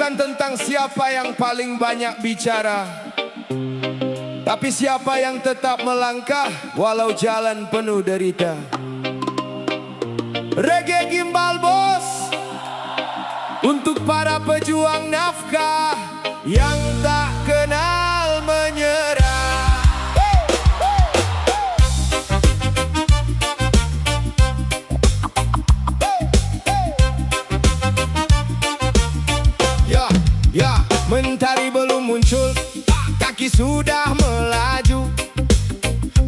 bukan tentang siapa yang paling banyak bicara, tapi siapa yang tetap melangkah walau jalan penuh derita. Reggae Gimbal Bos, untuk para pejuang nafkah yang tak kenal menyerah. Ya, mentari belum muncul, kaki sudah melaju,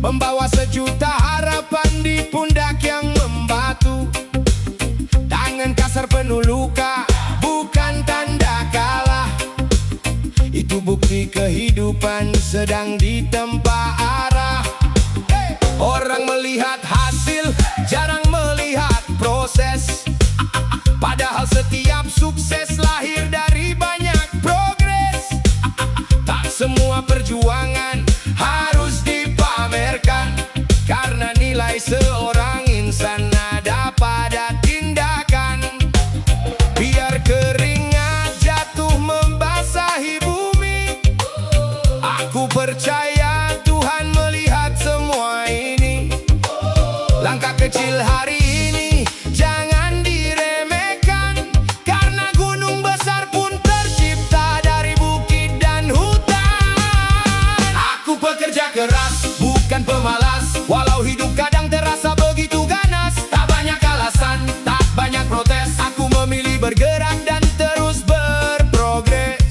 membawa sejuta harapan di pundak yang membatu. Tangan kasar penuh luka, bukan tanda kalah. Itu bukti kehidupan sedang ditempa arah. Orang melihat hasil, jarang melihat proses. Padahal setiap sukses lahir dari banyak progres. Tak semua perjuangan harus dipamerkan, karena nilai seorang insan ada pada tindakan. Biar keringat jatuh membasahi bumi, aku percaya Tuhan melihat semua ini. Langkah kecil hari ini jangan diremehkan, karena gunung besar pun tercipta dari bukit dan hutan. Aku pekerja keras, bukan pemalas, walau hidup kadang terasa begitu ganas. Tak banyak alasan, tak banyak protes, aku memilih bergerak dan terus berprogres.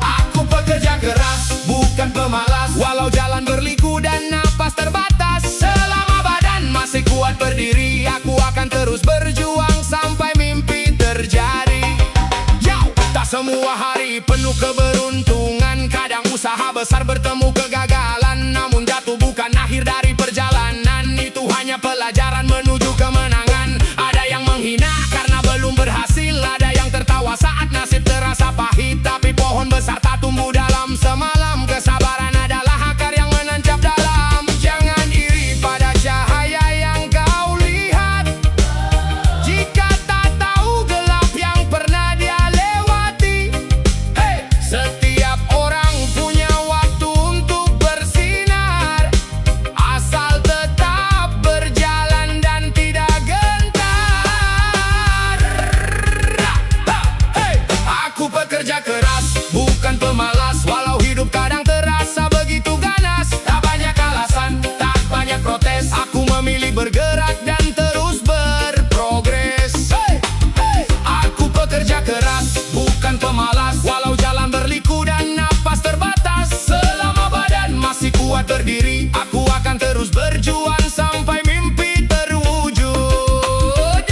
Aku pekerja keras, bukan pemalas, walau jalan berliku dan napas terbatas. Selama badan masih kuat berdiri, aku akan terus berjuang sampai mimpi terjadi. Tak semua hari penuh keberuntungan, kadang usaha besar bertemu kegagalan. Namun jatuh bukan akhir dari perjalanan, itu hanya pelajaran menuju kemenangan. Ada yang menghina karena belum berhasil, ada yang tertawa saat nasib terasa pahit. Tapi pohon besar tak tumbuh dalam semalam, kesabaran adalah akar yang menancap dalam. Jangan iri pada cahaya yang kau lihat, jika tak tahu gelap yang pernah dia lewati. Setiap orang punya waktu untuk bersinar, asal tetap berjalan dan tidak gentar. Aku pekerja keras, bukan pemalas, walau hidup kadang terasa begitu ganas. Tak banyak alasan, tak banyak protes, aku memilih bergerak dan terus berprogres. Aku pekerja keras, bukan pemalas, walau jalan berliku dan napas terbatas. Selama badan masih kuat berdiri, aku akan terus berjuang sampai mimpi terwujud.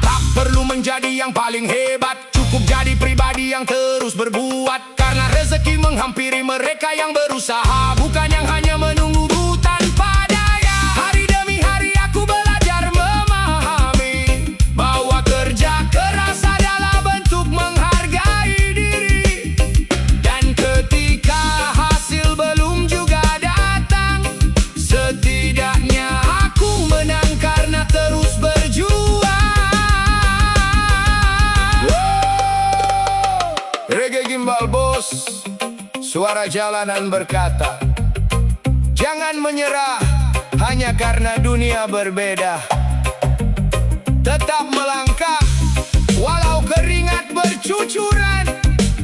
Tak perlu menjadi yang paling hebat, cukup jadi pribadi yang terus berbuat. Karena rezeki menghampiri mereka yang berusaha, bukan yang hanya menunggu tanpa daya. Hari demi hari aku belajar memahami bahwa kerja keras adalah bentuk menghargai diri. Dan ketika hasil belum juga datang, setidaknya aku menang karena terus berjuang. Reggae Gimbal Bos, suara jalanan berkata, jangan menyerah hanya karena dunia berbeda. Tetap melangkah walau keringat bercucuran,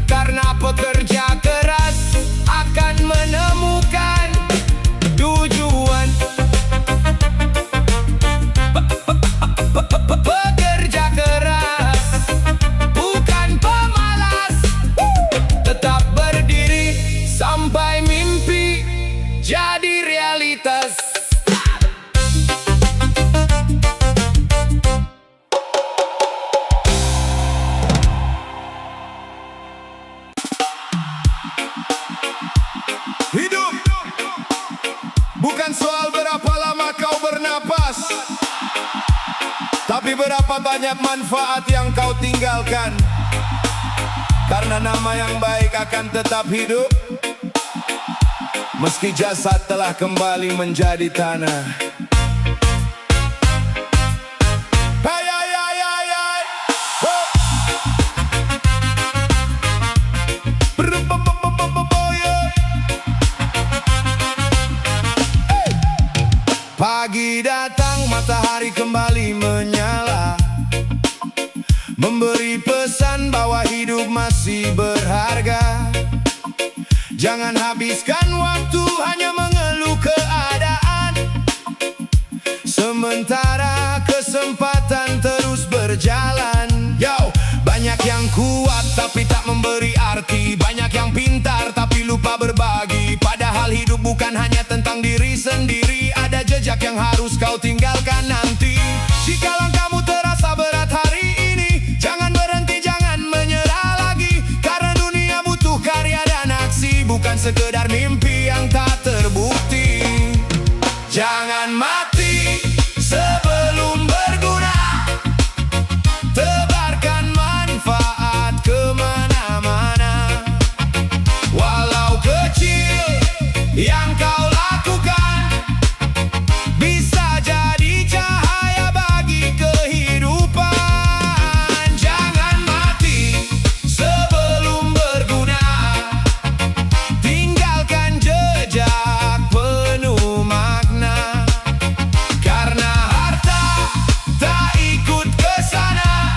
karena pekerja keras akan menemukan tujuan. Pekerja keras, bukan pemalas, tetap berdiri sampai mimpi jadi realitas. Hidup bukan soal berapa lama kau bernapas, tapi berapa banyak manfaat yang kau tinggalkan. Karena nama yang baik akan tetap hidup, meski jasad telah kembali menjadi tanah. Hey, hey, hey, hey, hey. Pagi datang, matahari kembali menyala, memberi pesan bahwa hidup masih berharga. Jangan habiskan waktu hanya mengeluh keadaan, sementara kesempatan terus berjalan. Yo, banyak yang kuat tapi tak memberi arti, banyak yang pintar tapi lupa berbagi. Padahal hidup bukan hanya tentang diri sendiri, ada jejak yang harus kau tinggalkan nanti. Jika langkahmu terasa berat hari ini, jangan berhenti, jangan menyerah lagi, karena dunia butuh karya dan aksi, bukan sekedar mimpi yang tak terbukti. Jangan mati sebelum berguna, tebarkan manfaat kemana-mana. Walau kecil yang kau lakukan, bisa jadi cahaya bagi kehidupan. Jangan mati sebelum berguna, tinggalkan jejak penuh makna, karena harta tak ikut ke sana,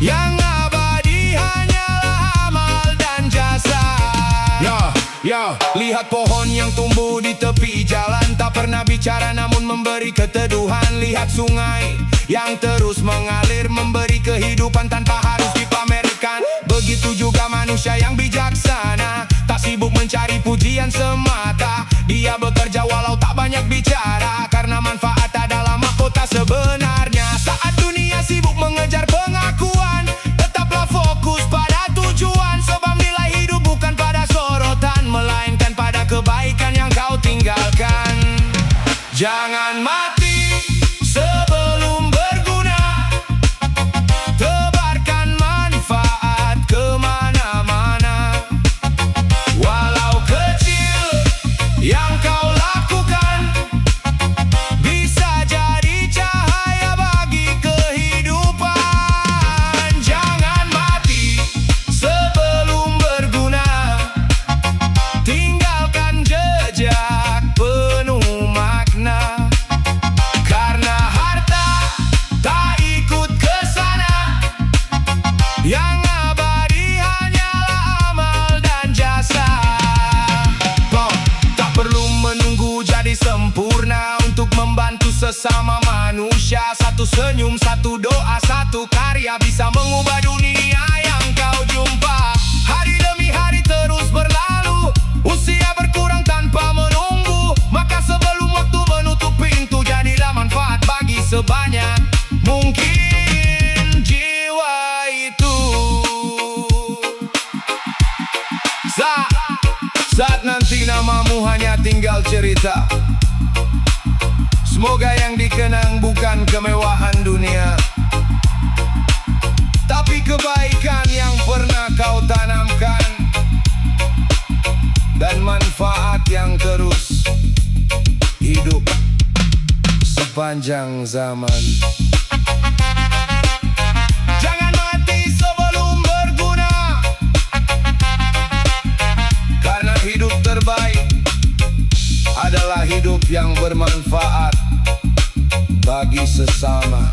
yang abadi hanyalah amal dan jasa. Lihat pohon yang tumbuh di tepi jalan, tak pernah bicara namun memberi keteduhan. Lihat sungai yang terus mengalir, memberi kehidupan tanpa harus dipamerkan. Begitu juga manusia yang bijaksana, tak sibuk mencari pujian semata. Dia bekerja walau tak banyak bicara, karena manfaat adalah mahkota sebenarnya. Saat dunia sibuk mengejar pengakuan, tetaplah fokus pada tujuan, sebab nilai hidup bukan pada sorotan, melainkan pada kebaikan yang kau tinggalkan. Jangan mati sebelum berguna, tebarkan manfaat kemana-mana. Walau kecil yang kau lakukan, bisa jadi cahaya bagi kehidupan. Jangan mati sebelum berguna, tinggalkan jejak penuh makna, karena harta tak ikut ke sana, yang abadi hanyalah amal dan jasa. Kau tak perlu menunggu jadi sempurna untuk membantu sesama manusia. Satu senyum, satu doa, satu karya bisa mengubah dunia yang kau jumpa. Hari demi hari terus berlalu, usia berkurang tanpa menunggu, maka sebelum waktu menutup pintu, jadilah manfaat bagi sebanyak mungkin jiwa itu. Saat nanti namamu hanya tinggal cerita, semoga yang dikenang bukan kemewahan dunia, tapi kebaikan yang pernah kau tanamkan, dan manfaat yang terus hidup sepanjang zaman. Jangan mati sebelum berguna, karena hidup terbaik adalah hidup yang bermanfaat bagi sesama.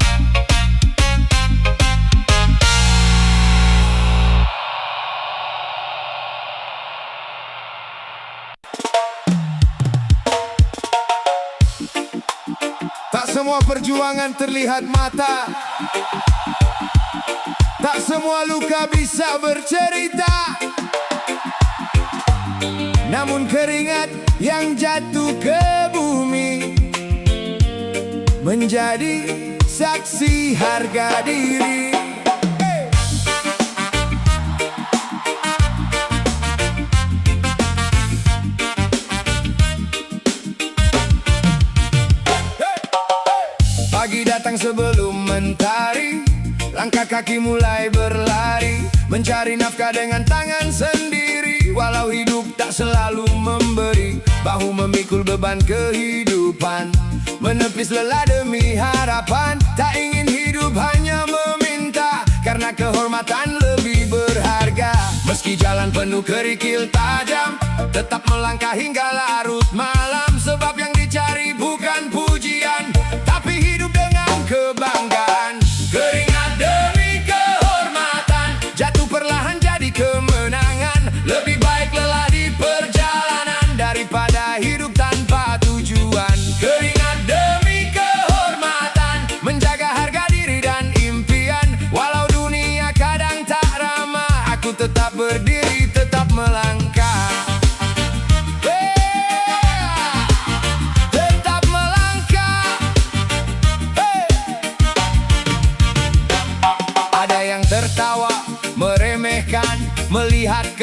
Tak semua perjuangan terlihat mata, tak semua luka bisa bercerita, namun keringat yang jatuh ke bumi menjadi saksi harga diri. Pagi datang sebelum mentari, langkah kaki mulai berlari, mencari nafkah dengan tangan sendiri. Walau hidup tak selalu memberi, bahu memikul beban kehidupan, menepis lelah demi harapan. Tak ingin hidup hanya meminta, karena kehormatan lebih berharga. Meski jalan penuh kerikil tajam, tetap melangkah hingga larut malam, sebab yang dicari bukan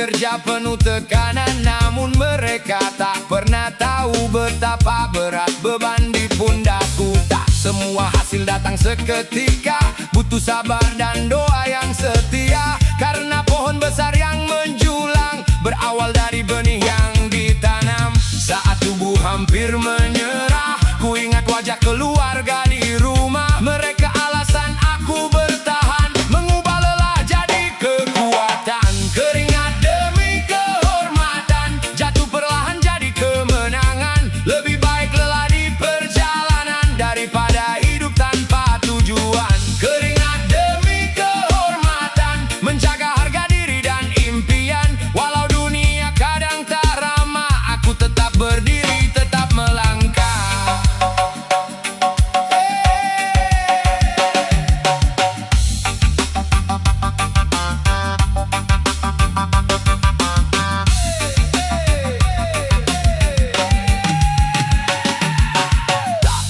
kerja penuh tekanan, namun mereka tak pernah tahu betapa berat beban di pundakku. Tak semua hasil datang seketika, butuh sabar dan doa yang setia. Karena pohon besar yang menjulang berawal dari benih yang ditanam. Saat tubuh hampir menyerah, ku ingat wajah keluarga di rumah. Mereka alasan aku bertahan, mengubah lelah jadi kekuatan. Keringat demi kehormatan, jatuh perlahan jadi kemenangan. Lebih baik lelah di perjalanan daripada hidup tanpa tujuan. Keringat demi kehormatan, menjaga harga diri dan impian. Walau dunia kadang tak ramah, aku tetap berdiri, tetap melangkah.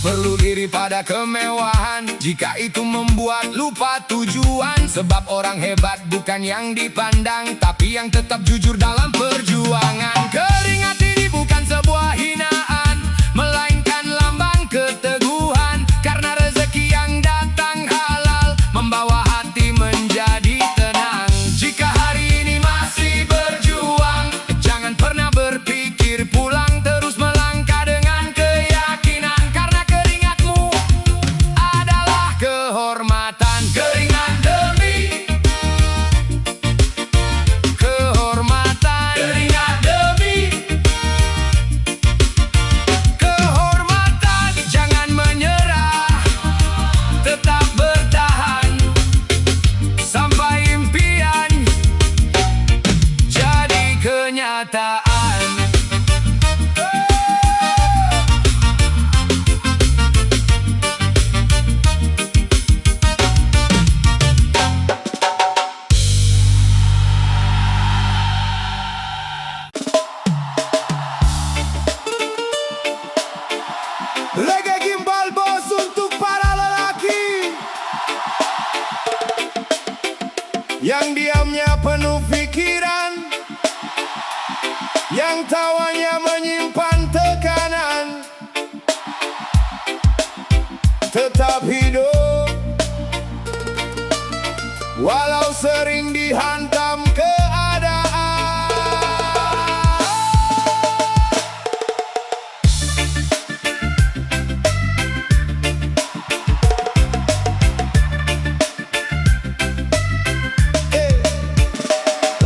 Perlu iri pada kemewahan jika itu membuat lupa tujuan. Sebab orang hebat bukan yang dipandang, tapi yang tetap jujur dalam perjuangan. Keringat ini bukan sebuah hinaan, melainkan lambang keteguhan. Karena rezeki yang datang halal, membawa hati menjadi tenang. Jika hari ini masih berjuang, jangan pernah berpikir pulang. Terus melangkah dengan keyakinan, karena keringatmu adalah kehormatan. Keringat demi kehormatan. Keringat demi kehormatan. Jangan menyerah, tetap bertahan sampai impian jadi kenyataan. Reggae Gimbal Bos untuk para lelaki yang diamnya penuh pikiran, yang tawanya menyimpan tekanan. Tetap hidup walau sering dihantam keadaan.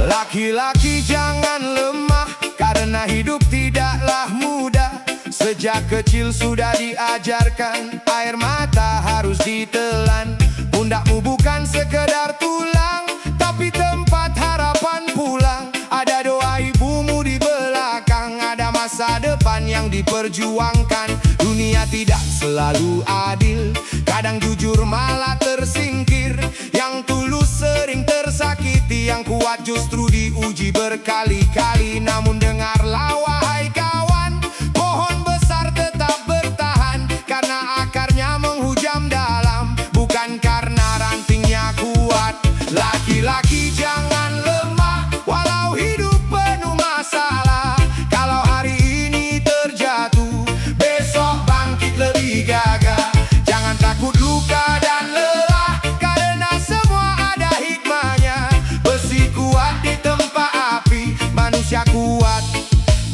Laki-laki jangan lemah, karena hidup tidaklah mudah. Sejak kecil sudah diajarkan, air mata harus ditelan. Pundakmu bukan sekedar tulang, tapi tempat harapan pulang. Ada doa ibumu di belakang, ada masa depan yang diperjuangkan. Dunia tidak selalu adil, kadang jujur malah tersingkir. Yang tulus sering tersakiti, yang kuat justru diuji berkali-kali. Namun dengarlah wahai kawan, pohon besar tetap bertahan, karena akarnya menghujam dalam, bukan karena rantingnya kuat. Laki-laki jangan lemah, walau hidup penuh masalah. Kalau hari ini terjatuh, besok bangkit lebih gagah. Jangan takut luka dan lelah, karena semua ada hikmahnya. Besi kuat di tempat api, manusia kuat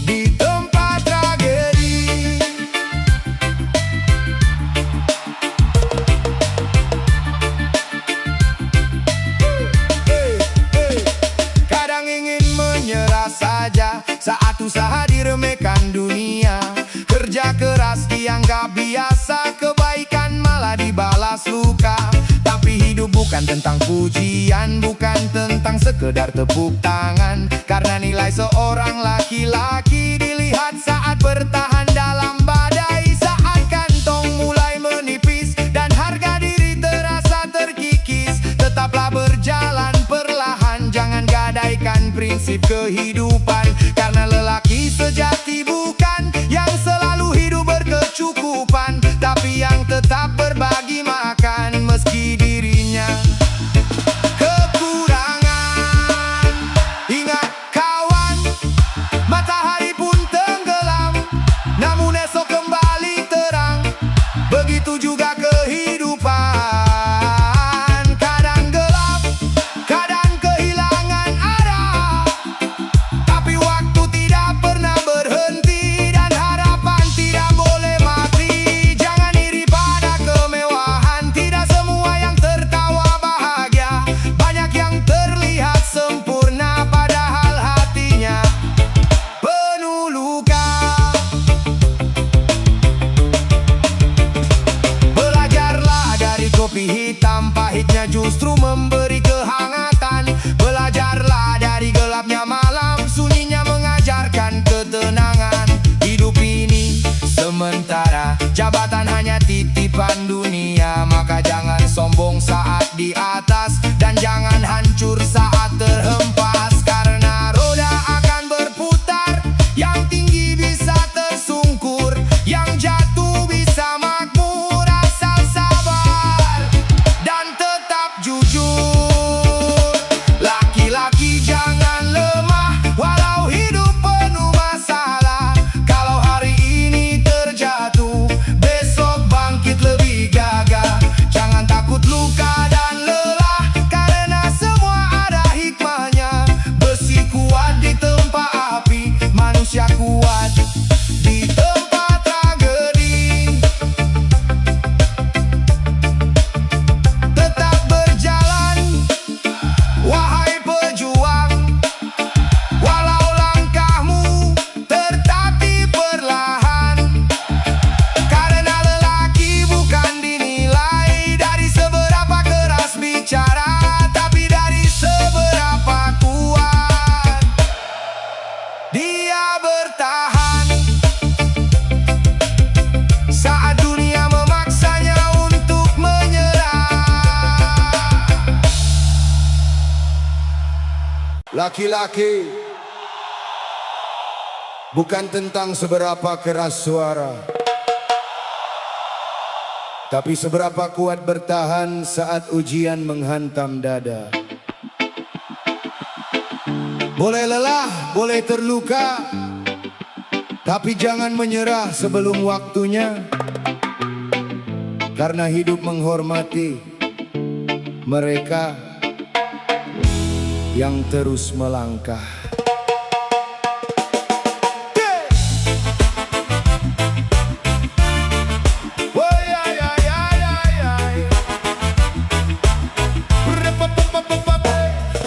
di tempat tragedi. Kadang ingin menyerah saja saat usaha diremehkan dunia. Kerja keras dianggap biasa, kebaikan malah dibalas luka. Tapi hidup bukan tentang pujian, bukan tentang sekedar tepuk tangan. Karena nilai seorang laki-laki dilihat saat bertahan dalam badai. Saat kantong mulai menipis dan harga diri terasa terkikis, tetaplah berjalan perlahan, jangan gadaikan prinsip kehidupan. Karena lelaki sejati bukan yang selalu hidup berkecukupan, tapi yang tetap berbagi makan meski dirinya kekurangan. Ingat mulia. Jabatan hanya titipan dunia, maka jangan sombong saat di atas, dan jangan hancur saat terhempas. Karena roda akan berputar, yang tinggi bisa tersungkur, yang jatuh bisa makmur, asal sabar dan tetap jujur. Laki-laki jangan lemah, walau hidup penuh masalah. Kalau hari ini terjatuh, besok bangkit lebih gagah. Jangan takut luka dan lelah, karena semua ada hikmahnya. Besi kuat di tempat api, manusia kuat di tempat tragedi. Tetap berjalan, wahai pejuang, walau langkahmu tertatih perlahan. Karena lelaki bukan dinilai dari seberapa keras bicara, tapi dari seberapa kuat dia bertahan saat dunia memaksanya untuk menyerah. Laki-laki bukan tentang seberapa keras suara, tapi seberapa kuat bertahan saat ujian menghantam dada. Boleh lelah, boleh terluka, tapi jangan menyerah sebelum waktunya. Karena hidup menghormati mereka yang terus melangkah.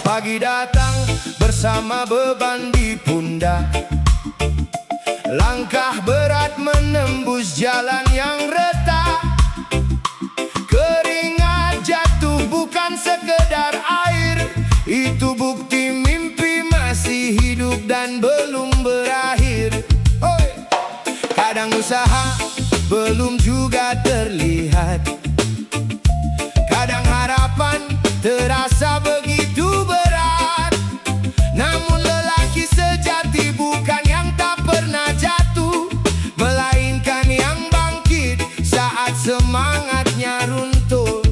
Pagi datang bersama beban di pundak, langkah berat menembus jalan yang retak. Keringat jatuh bukan sekedar air, itu bukti mimpi masih hidup dan belum berakhir. Kadang usaha belum juga terlihat, kadang harapan terasa begitu berat. Namun lelaki sejati bukan yang tak pernah jatuh, melainkan yang bangkit saat semangatnya runtuh.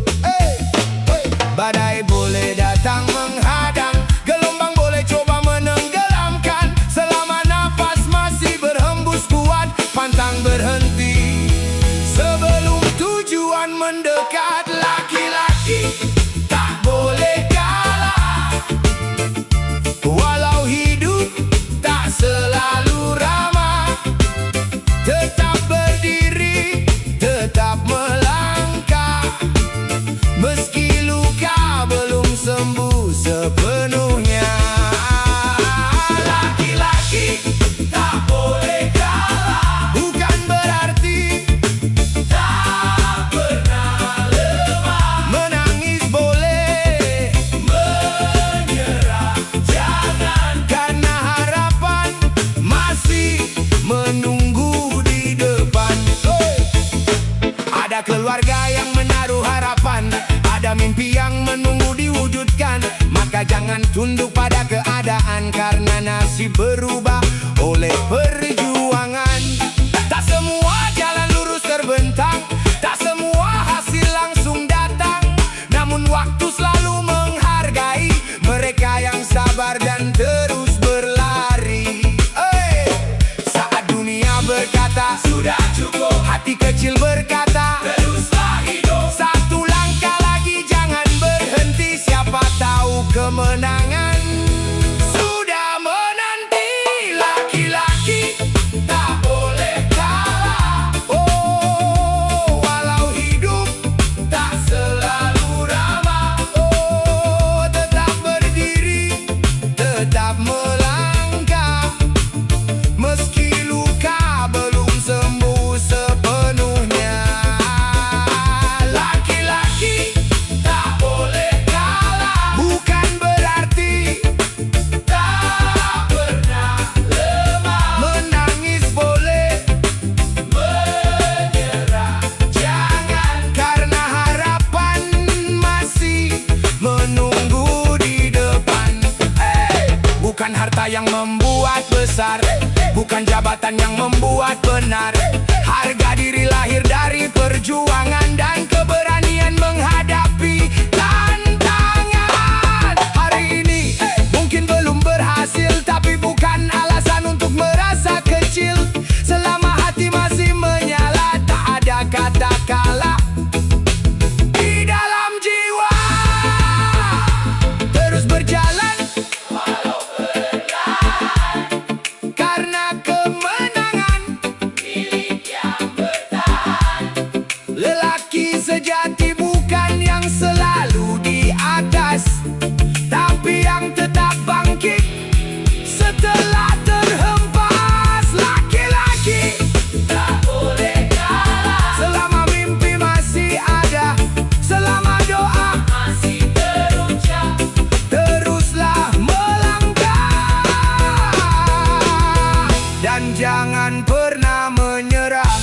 Badai boleh datang menghadang, gelombang boleh coba menenggelamkan. Selama nafas masih berhembus kuat, pantang berhenti sebelum tujuan mendekat. Laki-laki tak boleh kalah, walau hidup tak selalu ramah. Tetap berdiri, tetap melangkah, meski luka belum sembuh sepenuhnya. Laki-laki tak boleh kalah, bukan berarti tak pernah lemah. Menangis boleh, menyerah jangan, karena harapan masih menunggu di depan. Ada keluarga yang menaruh harapan, ada mimpi yang menunggu diwujudkan. Maka jangan tunduk pada keadaan, karena nasib berubah oleh perjuangan. Tak semua jalan lurus terbentang, tak semua hasil langsung datang. Namun waktu selalu menghargai mereka yang sabar dan terus berlari. Saat dunia berkata sudah cukup, hati kecil berkata teruslah hidup. Satu langkah lagi, jangan berhenti. Siapa tahu kemenangan sudah menanti. Laki-laki tak boleh kalah, walau hidup tak selalu ramah. Tetap berdiri, tetap melangkah, meski luka belum sembuh sepenuhnya. yang membuat besar, bukan jabatan yang membuat benar. Harga diri lahir dari perjuangan dan keberanian menghadapi tantangan. Hari ini mungkin belum berhasil, tapi bukan alasan untuk merasa kecil. Selama hati masih menyala, tak ada kata kalah di dalam jiwa. Terus berjalan walau perlahan, karena kemenangan milik yang bertahan. Lelaki sejati bukan yang selalu di atas, tapi yang tetap bangkit setelah terhempas. Laki-laki tak boleh kalah. Selama mimpi masih ada, selama doa masih terucap, teruslah melangkah dan jangan pernah menyerah.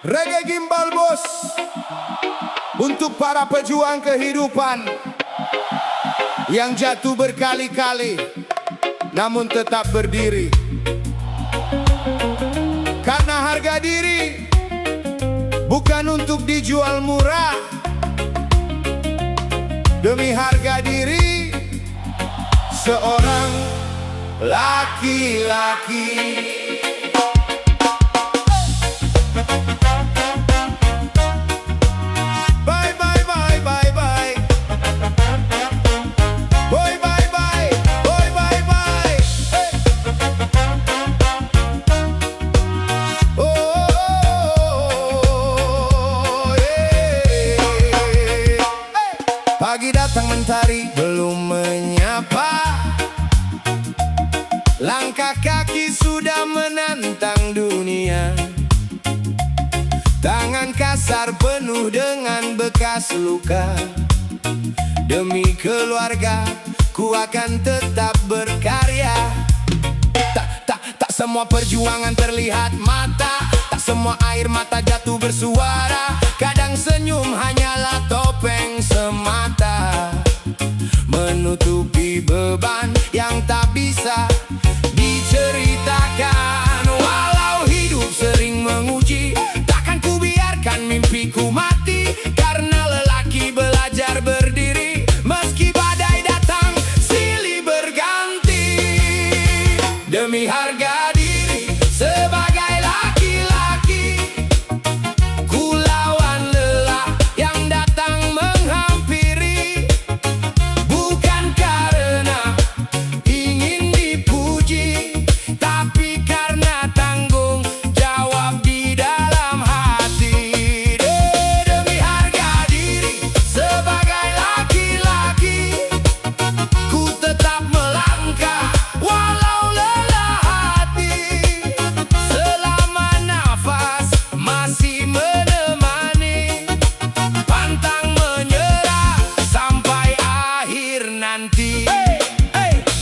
Reggae Gimbal Bos, untuk para pejuang kehidupan yang jatuh berkali-kali namun tetap berdiri. Karena harga diri bukan untuk dijual murah. Demi harga diri seorang laki-laki. Pagi datang mentari belum menyapa, langkah kaki sudah menantang dunia. Tangan kasar penuh dengan bekas luka. Demi keluarga ku akan tetap berkarya. Tak semua perjuangan terlihat mata, tak semua air mata jatuh bersuara. Kadang senyum hanyalah topeng semata, menutupi beban yang tak bisa diceritakan. Walau hidup sering menguji, takkan ku biarkan mimpiku mati. Karena lelaki belajar berdiri, meski badai datang silih berganti. Demi harga diri sebagai laki-laki, ku lawan lelah yang datang menghampiri. Bukan karena ingin dipuji, tapi karena tanggung jawab di dalam hati. Demi harga diri sebagai laki-laki, ku tetap melangkah walau lelah hati. Selama nafas masih menemani, pantang menyerah sampai akhir nanti.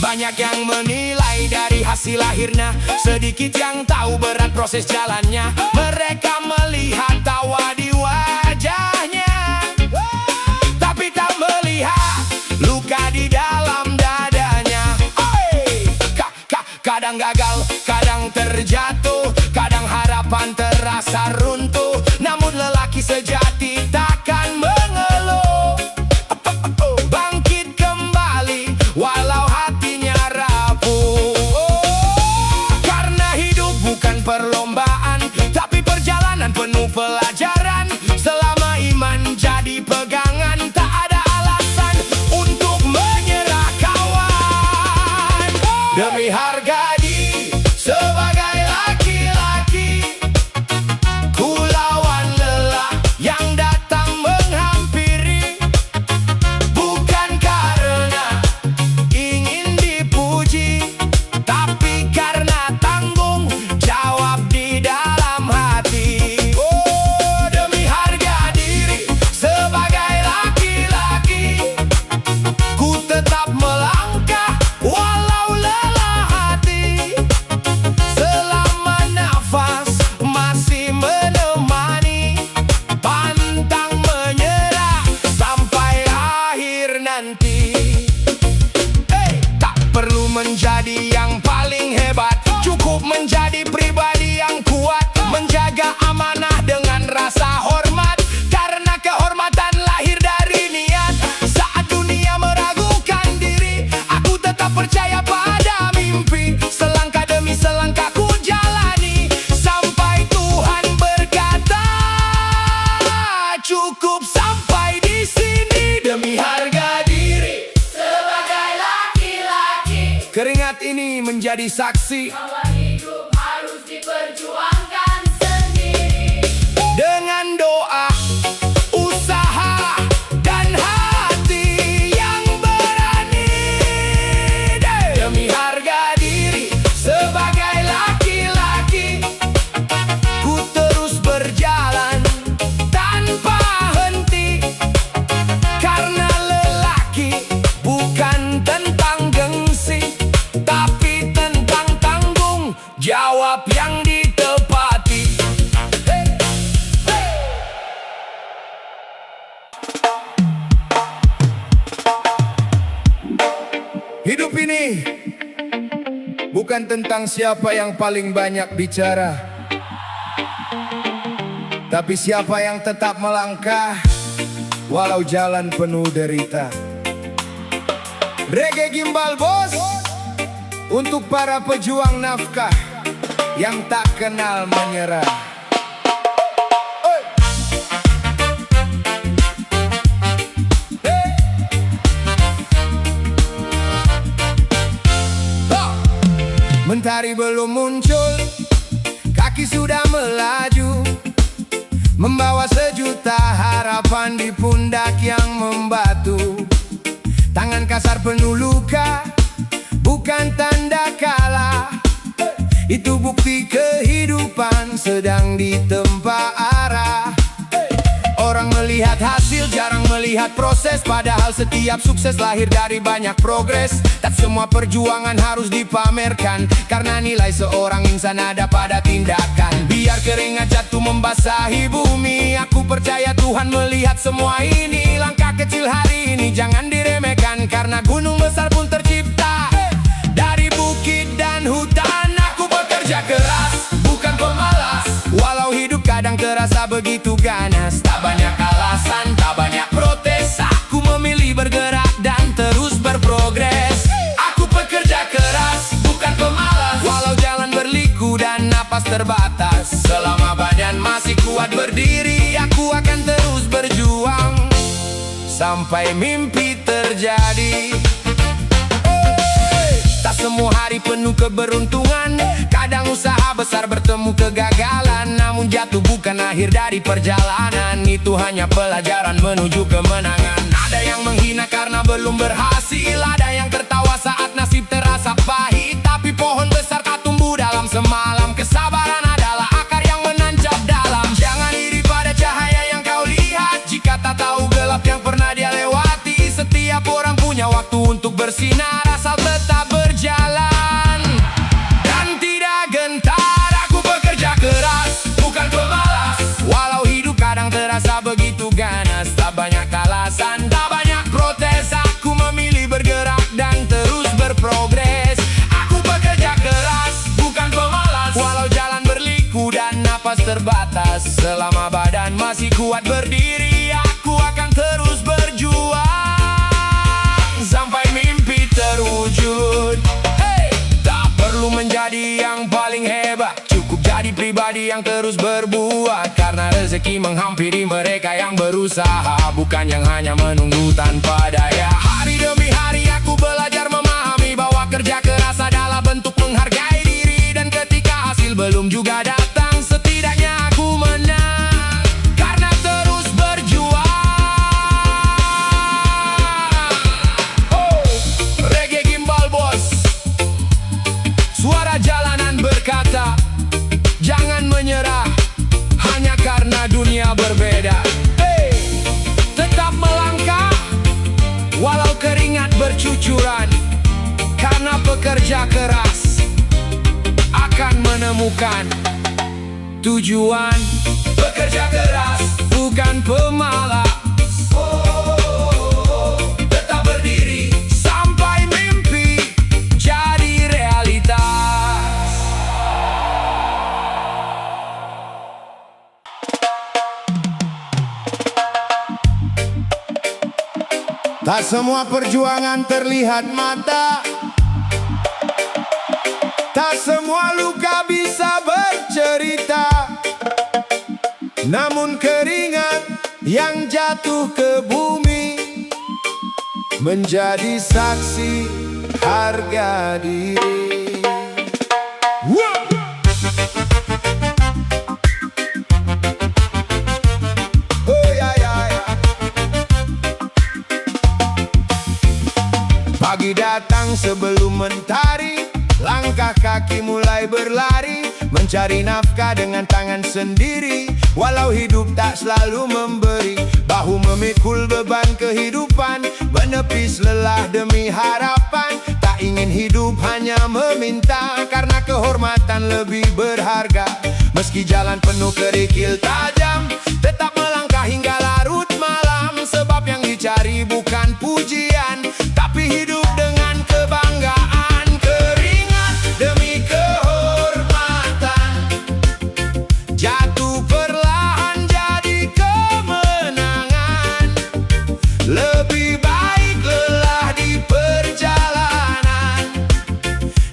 Banyak yang menilai dari hasil akhirnya, sedikit yang tahu berat proses jalannya. Mereka melihat tawa di wajahnya, tapi tak melihat luka di dalam dadanya. Kadang gagal, kadang terjatuh, kadang harapan terasa runtuh. Namun lelaki sejati takkan mengeluh, bangkit kembali walau hatinya rapuh. Karena hidup bukan perlombaan, tapi perjalanan penuh pelajaran. Selama iman jadi pegangan, tak ada alasan untuk menyerah kawan. Demi harga diri sebagai laki-laki, ku lawan lelah yang datang menghampiri. Bukan karena ingin dipuji, tapi karena tanggung jawab di Hidup menjadi pribadi yang kuat, menjaga amanah dengan rasa hormat. Karena kehormatan lahir dari niat. Saat dunia meragukan diri, aku tetap percaya pada mimpi. Selangkah demi selangkah ku jalani, sampai Tuhan berkata cukup sampai di sini. Demi harga diri Sebagai laki-laki, keringat ini menjadi saksi. bahwa hidup harus diperjuangkan sendiri. Dengan doa, usaha, dan hati yang berani. Demi harga diri sebagai laki-laki, ku terus berjalan tanpa henti. Karena lelaki bukan tentang gengsi, tapi tentang tanggung jawab yang ditepati. Hidup ini bukan tentang siapa yang paling banyak bicara, tapi siapa yang tetap melangkah walau jalan penuh derita. Reggae Gimbal Bos, untuk para pejuang nafkah yang tak kenal menyerah. Mentari belum muncul, kaki sudah melaju, membawa sejuta harapan di pundak yang membatu. Tangan kasar penuh luka, bukan tanda kalah. Itu bukti kehidupan sedang ditempa arah. Orang melihat hasil, jarang melihat proses. Padahal setiap sukses lahir dari banyak progres. Tak semua perjuangan harus dipamerkan, karena nilai seorang insan ada pada tindakan. Biar keringat jatuh membasahi bumi, aku percaya Tuhan melihat semua ini. Langkah kecil hari ini jangan diremehkan, karena gunung besar pun tercipta dari bukit dan hutan. Aku bekerja keras, bukan pemalas. Walau hidup kadang terasa begitu ganas, tak banyak alasan, tak banyak protes. Aku memilih bergerak dan terus berprogres. Aku pekerja keras, bukan pemalas. Walau jalan berliku dan napas terbatas, selama badan masih kuat berdiri, aku akan terus berjuang sampai mimpi terjadi. Tak semua hari penuh keberuntungan, kadang usaha besar bertemu kegagalan. Namun jatuh bukan akhir dari perjalanan, itu hanya pelajaran menuju kemenangan. Ada yang menghina karena belum berhasil, ada yang tertawa saat nasib terasa pahit. Tapi pohon besar tak tumbuh dalam semalam, kesabaran adalah akar yang menancap dalam. Jangan iri pada cahaya yang kau lihat, jika tak tahu gelap yang pernah dia lewati. Setiap orang punya waktu untuk bersinar, asal tetap berjalan dan tidak gentar. Aku bekerja keras, bukan pemalas. Walau hidup kadang terasa begitu ganas, tak banyak alasan, tak banyak protes. Aku memilih bergerak dan terus berprogres. Aku bekerja keras, bukan pemalas. Walau jalan berliku dan napas terbatas, selama badan masih kuat berdiri, aku akan terus berjuang sampai mimpi terwujud. Tak perlu menjadi yang paling hebat, cukup jadi pribadi yang terus berbuat. Karena rezeki menghampiri mereka yang berusaha, bukan yang hanya menunggu tanpa daya. Hari demi hari aku belajar memahami bahwa kerja keras adalah bentuk menghargai diri. Dan ketika hasil belum juga datang, setidaknya aku menang karena terus berjuang. Reggae Gimbal Bos, suara jalanan berkata, jangan menyerah hanya karena dunia berbeda. Tetap melangkah walau keringat bercucuran, karena pekerja keras akan menemukan tujuan. Bekerja keras, bukan pemalas. Tetap berdiri sampai mimpi jadi realitas. Tak semua perjuangan terlihat mata, tak semua luka bisa bercerita. Namun keringat yang jatuh ke bumi menjadi saksi harga diri. Oh ya ya ya. Pagi datang sebelum mentari, langkah kaki mulai berlari, mencari nafkah dengan tangan sendiri. Walau hidup tak selalu memberi, bahu memikul beban kehidupan, menepis lelah demi harapan. Tak ingin hidup hanya meminta, karena kehormatan lebih berharga. Meski jalan penuh kerikil tajam, tetap melangkah hingga larut malam. Sebab yang dicari bukan pujian, tapi hidup dengan kebanggaan. Keringat demi kehormatan, jatuh perlahan jadi kemenangan. Lebih baik lelah di perjalanan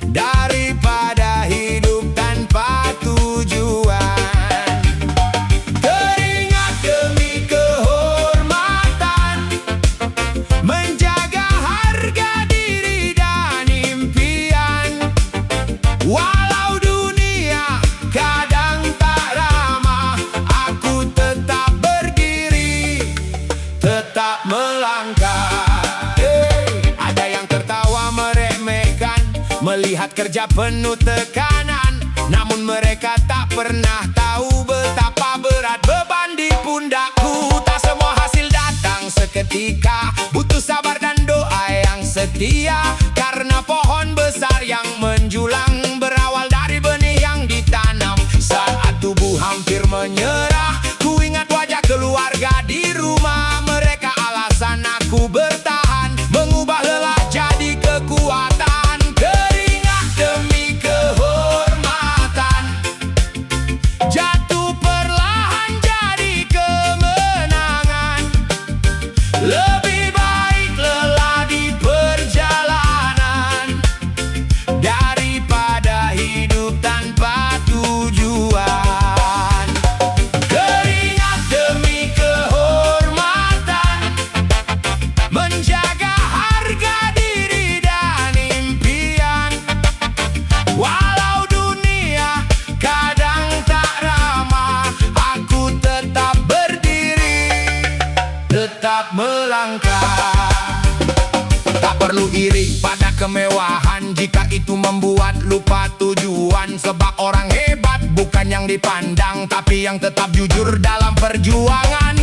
daripada hidup tanpa tujuan. Keringat demi kehormatan, menjaga harga diri dan impian. Walau dunia kadang tak ramah, aku tetap berdiri, tetap melangkah. Ada yang tertawa meremehkan, melihat kerja penuh tekanan. Namun mereka tak pernah tahu betapa berat beban di pundakku. Tak semua hasil datang seketika, butuh sabar dan doa yang setia. Karena pohon besar yang menjulang berawal dari benih yang ditanam. Saat tubuh hampir menyerah, ku ingat wajah keluarga di rumah. Mereka alasan aku bertahan, mengubah lelah jadi kekuatan. Keringat demi kehormatan, jatuh perlahan jadi kemenangan. Lebih baik lelah di perjalanan daripada hidup tanpa tujuan. Keringat demi kehormatan, menjaga harga diri dan impian. Walau dunia kadang tak ramah, aku tetap berdiri, tetap melangkah. Tak perlu iri pada kemewahan jika itu membuat lupa tujuan. Sebab orang hebat bukan yang dipandang, tapi yang tetap jujur dalam perjuangan.